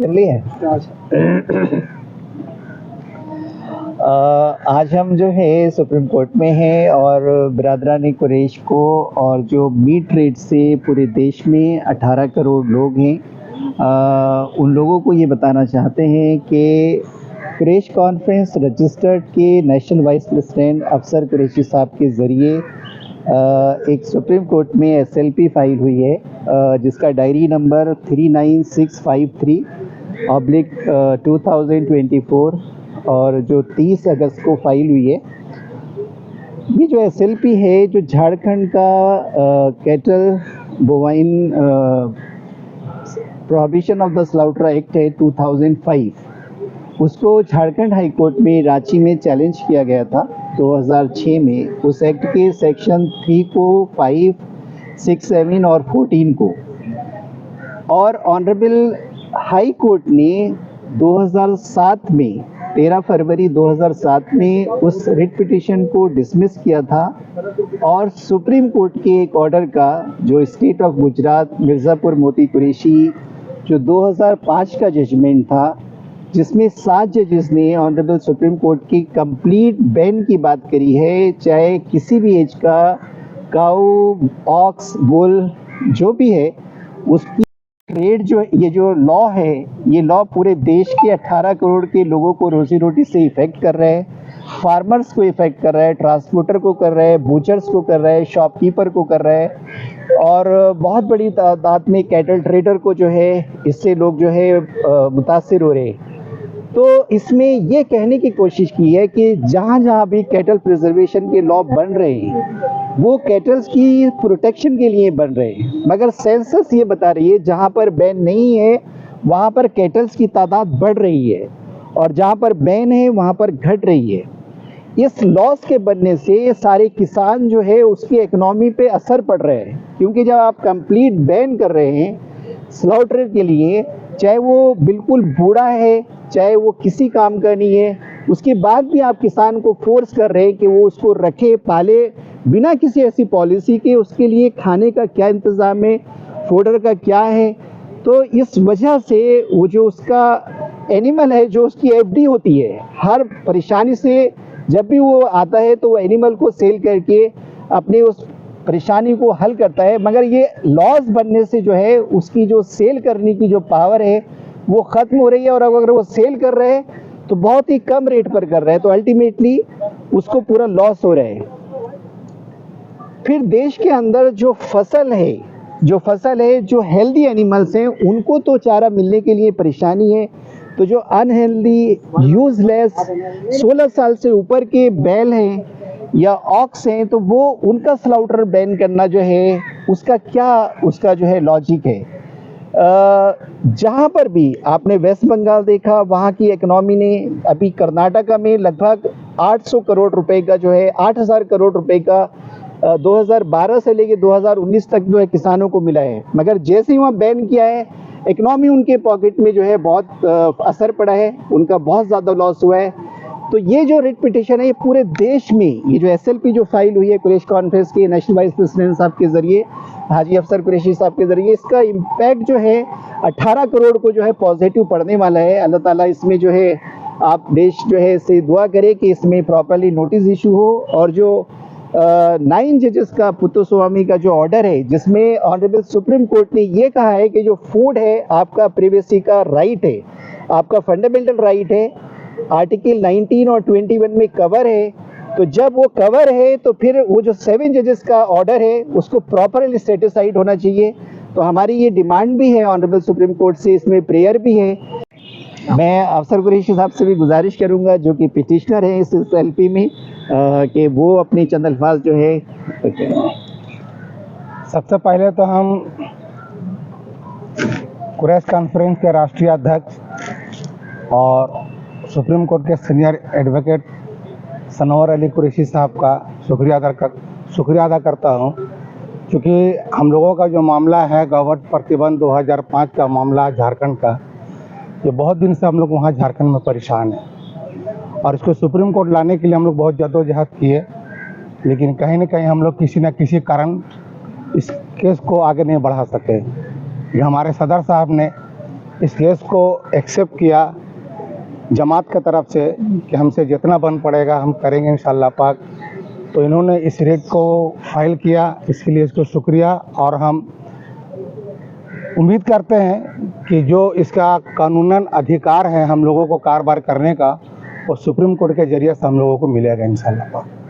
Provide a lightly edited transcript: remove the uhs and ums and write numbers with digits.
चलिए आज हम जो है सुप्रीम कोर्ट में हैं और बिरादरान कुरैश को और जो मीट रेट से पूरे देश में 18 करोड़ लोग हैं उन लोगों को ये बताना चाहते हैं कि कुरैश कॉन्फ्रेंस रजिस्टर्ड के नेशनल वाइस प्रेसिडेंट अफसर कुरैशी साहब के ज़रिए एक सुप्रीम कोर्ट में SLP फाइल हुई है जिसका डायरी नंबर 39653/2024 और जो 30 अगस्त को फाइल हुई है। ये जो SLP है जो झारखंड का cattle bovine prohibition of the slaughter act है 2005, उसको झारखंड हाई कोर्ट में रांची में चैलेंज किया गया था 2006 में। उस एक्ट के सेक्शन 3 को 5, 6, 7 और 14 को, और ऑनरेबल हाई कोर्ट ने 2007 में 13 फरवरी 2007 में उस रिट पिटीशन को डिसमिस किया था और सुप्रीम कोर्ट के एक ऑर्डर का जो स्टेट ऑफ गुजरात मिर्ज़ापुर मोती कुरैशी जो 2005 का जजमेंट था, जिसमें 7 जजेस ने ऑनरेबल सुप्रीम कोर्ट की कंप्लीट बैन की बात करी है, चाहे किसी भी एज का काऊ, ऑक्स, बुल जो भी है उसकी ट्रेड जो ये जो लॉ है, ये लॉ पूरे देश के 18 करोड़ के लोगों को रोजी रोटी से इफेक्ट कर रहा है। फार्मर्स को इफेक्ट कर रहा है, ट्रांसपोर्टर को कर रहा है, बूचर्स को कर रहा है, शॉपकीपर को कर रहा है और बहुत बड़ी तादाद में कैटल ट्रेडर को जो है इससे लोग जो है मुतासिर हो रहे हैं। तो इसमें ये कहने की कोशिश की है कि जहाँ जहाँ भी कैटल प्रिजर्वेशन के लॉ बन रहे हैं वो कैटल्स की प्रोटेक्शन के लिए बन रहे हैं, मगर सेंसस ये बता रही है जहाँ पर बैन नहीं है वहाँ पर कैटल्स की तादाद बढ़ रही है और जहाँ पर बैन है वहाँ पर घट रही है। इस लॉस के बनने से ये सारे किसान जो है उसकी इकोनॉमी पे असर पड़ रहा है, क्योंकि जब आप कंप्लीट बैन कर रहे हैं स्लॉटर के लिए, चाहे वो बिल्कुल बूढ़ा है, चाहे वो किसी काम का नहीं है, उसके बाद भी आप किसान को फोर्स कर रहे हैं कि वो उसको रखे पाले बिना किसी ऐसी पॉलिसी के। उसके लिए खाने का क्या इंतज़ाम है, फोडर का क्या है, तो इस वजह से वो जो उसका एनिमल है जो उसकी FD होती है, हर परेशानी से जब भी वो आता है तो वो एनिमल को सेल करके अपने उस परेशानी को हल करता है, मगर ये लॉस बनने से जो है उसकी जो सेल करने की जो पावर है वो ख़त्म हो रही है और अगर वो सेल कर रहे हैं तो बहुत ही कम रेट पर कर रहे हैं, तो अल्टीमेटली उसको पूरा लॉस हो रहा है। फिर देश के अंदर जो फसल है जो हेल्दी एनिमल्स हैं उनको तो चारा मिलने के लिए परेशानी है, तो जो अनहेल्दी यूजलेस 16 साल से ऊपर के बैल हैं या ऑक्स हैं तो वो उनका स्लाउटर बैन करना जो है उसका जो है लॉजिक है। जहाँ पर भी आपने वेस्ट बंगाल देखा वहाँ की इकोनॉमी ने अभी कर्नाटका में लगभग 800 करोड़ रुपए का जो है 8000 करोड़ रुपए का 2012 से लेके 2019 तक जो है किसानों को मिला है, मगर जैसे ही वहाँ बैन किया है इकोनॉमी उनके पॉकेट में जो है बहुत असर पड़ा है, उनका बहुत ज़्यादा लॉस हुआ है। तो ये जो रिट पिटीशन है ये पूरे देश में ये जो SLP जो फाइल हुई है कुरैश कॉन्फ्रेंस के नेशनल वाइस प्रेसिडेंट साहब के ज़रिए, हाजी अफसर कुरैशी साहब के ज़रिए, इसका इम्पैक्ट जो है 18 करोड़ को जो है पॉजिटिव पड़ने वाला है। अल्लाह ताला इसमें जो है आप देश जो है से दुआ करें कि इसमें प्रॉपरली नोटिस इशू हो और जो 9 जजेस का पुत्तस्वामी का जो ऑर्डर है जिसमें ऑनरेबल सुप्रीम कोर्ट ने ये कहा है कि जो फूड है आपका प्रिवेसी का राइट है, आपका फंडामेंटल राइट है, आर्टिकल 19 और 21 में कवर है, तो जब वो कवर है तो फिर वो जो 7 जजेस का ऑर्डर है उसको प्रॉपरली सेटिस्फाइड होना चाहिए। तो हमारी ये डिमांड भी है ऑनरेबल सुप्रीम कोर्ट से, इसमें प्रेयर भी है। मैं अफसर कुरैशी साहब से भी गुजारिश करूंगा जो कि पिटिशनर हैं इस SLP में कि वो अपनी चंद अल्फाज जो है। सबसे पहले तो हम कुरैश कॉन्फ्रेंस के राष्ट्रीय अध्यक्ष और सुप्रीम कोर्ट के सीनियर एडवोकेट सनवर अली कुरैशी साहब का शुक्रिया अदा करता हूं, क्योंकि हम लोगों का जो मामला है गवर्नमेंट प्रतिबंध 2005 का मामला झारखंड का, ये बहुत दिन से हम लोग वहाँ झारखंड में परेशान हैं और इसको सुप्रीम कोर्ट लाने के लिए हम लोग बहुत जद्दोजहद किए, लेकिन कहीं ना कहीं हम लोग किसी न किसी कारण इस केस को आगे नहीं बढ़ा सके। ये हमारे सदर साहब ने इस केस को एक्सेप्ट किया जमात की तरफ से कि हमसे जितना बन पड़ेगा हम करेंगे इंशाअल्लाह पाक। तो इन्होंने इस रेट को फाइल किया, इसके लिए इसको शुक्रिया। और हम उम्मीद करते हैं कि जो इसका कानूनन अधिकार है हम लोगों को कारोबार करने का, वो सुप्रीम कोर्ट के जरिए से हम लोगों को मिलेगा इंशाअल्लाह पाक।